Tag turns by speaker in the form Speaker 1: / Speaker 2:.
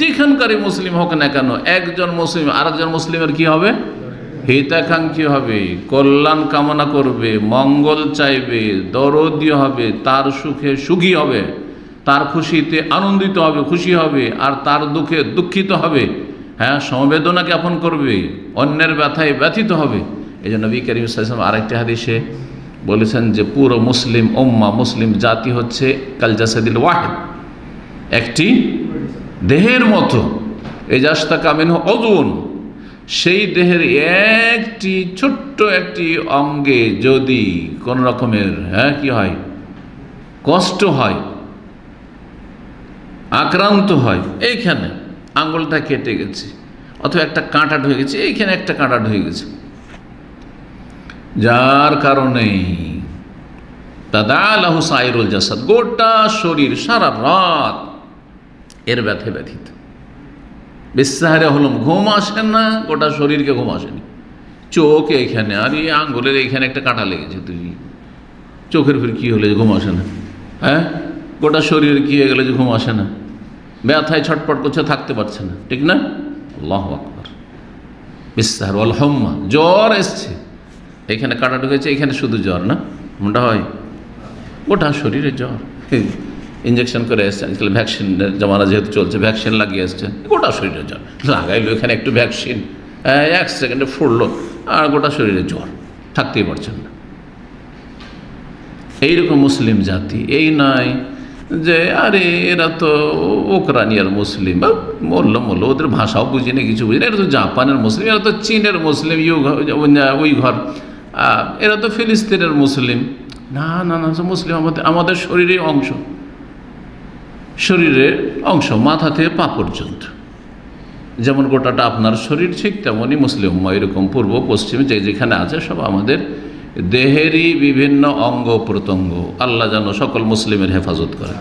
Speaker 1: যেখানকারই মুসলিম হোক না কেন, একজন মুসলিম আরেকজন মুসলিমের কি হবে? হিতাকাঙ্ক্ষী হবে, কল্যাণ কামনা করবে, মঙ্গল চাইবে, দরদী হবে, তার সুখে সুখী হবে, তার খুশিতে আনন্দিত হবে, খুশি হবে, আর তার দুঃখে দুঃখিত হবে। হ্যাঁ, সমবেদনা জ্ঞাপন করবে, অন্যের ব্যথায় ব্যথিত হবে। এই জন্য নবী করিম সাল্লাল্লাহু আলাইহি ওয়াসাল্লাম আরেকটি হাদিসে বলেছেন যে পুরো মুসলিম উম্মাহ, মুসলিম জাতি হচ্ছে কাল জাসাদিল ওয়াহিদ, একটি দেহের মতো। ইজাশতাকা মিনহু উযুন, সেই দেহের একটি ছোট্ট একটি অঙ্গে যদি কোন রকমের কি হয়, কষ্ট হয়, আক্রান্ত হয়, এইখানে আঙ্গুলটা কেটে গেছে অথবা একটা কাঁটা ঢুকে গেছে, এইখানে একটা কাঁটা ঢুকে গেছে, যার কারণে তাদালাহু সাইরুল জাসাদ, গোটা শরীর সারা রাত এর ব্যথে ব্যথিত। বিস্সাহারে হলুম, ঘুম আসে না, গোটা শরীরকে ঘুম আসেনি। চোখ এইখানে, আর এই আঙ্গুলের এইখানে একটা কাঁটা লেগেছে, তুই চোখের ফির কী হলে যে ঘুম আসে না? হ্যাঁ, গোটা শরীরে কী হয়ে গেলে যে ঘুম আসে না? ব্যথায় ছটপট করছে, থাকতে পারছে না, ঠিক না? আল্লাহু আকবার। বিস্সাহার ওয়াল হুম্মা, জ্বর এসছে, এখানে কাঁটা ঢুকেছে, এখানে শুধু জ্বর না, মনটা হয় গোটা শরীরে জ্বর। ইঞ্জেকশন করে এসছে, আজকাল ভ্যাকসিনের জমানা যেহেতু চলছে, ভ্যাকসিন লাগিয়ে এসছে, গোটা শরীরে জ্বর। লাগাইলো এখানে একটু ভ্যাকসিন, 1 সেকেন্ডে ফুটলো, আর গোটা শরীরে জ্বর, থাকতেই পারছেন না। এইরকম মুসলিম জাতি। এই নয় যে আরে এরা তো ওকরানিয়ার মুসলিম, বা মরলো ওদের ভাষাও বুঝি না, কিছু বুঝি না, এরা তো জাপানের মুসলিম, এরা তো চীনের মুসলিম, উইঘর, এরা তো ফিলিস্তিনের মুসলিম। না না না, মুসলিম আমাদের শরীরের অংশ, শরীরের অংশ, মাথা থেকে পা পর্যন্ত। যেমন গোটাটা আপনার শরীর, ঠিক তেমনই মুসলিম এরকম পূর্ব পশ্চিম যেখানে আছে সব আমাদের দেহেরই বিভিন্ন অঙ্গ প্রত্যঙ্গ। আল্লাহ যেন সকল মুসলিমের হেফাজত করে।